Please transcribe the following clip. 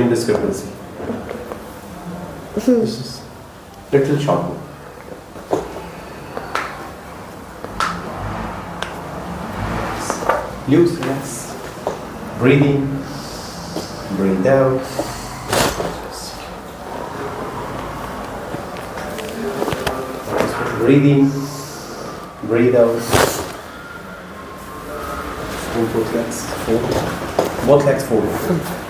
discrepancy. This is little short. Loose, relax. Breathe in, breathe out. Breathe in, breathe out. Both legs forward. Both legs forward.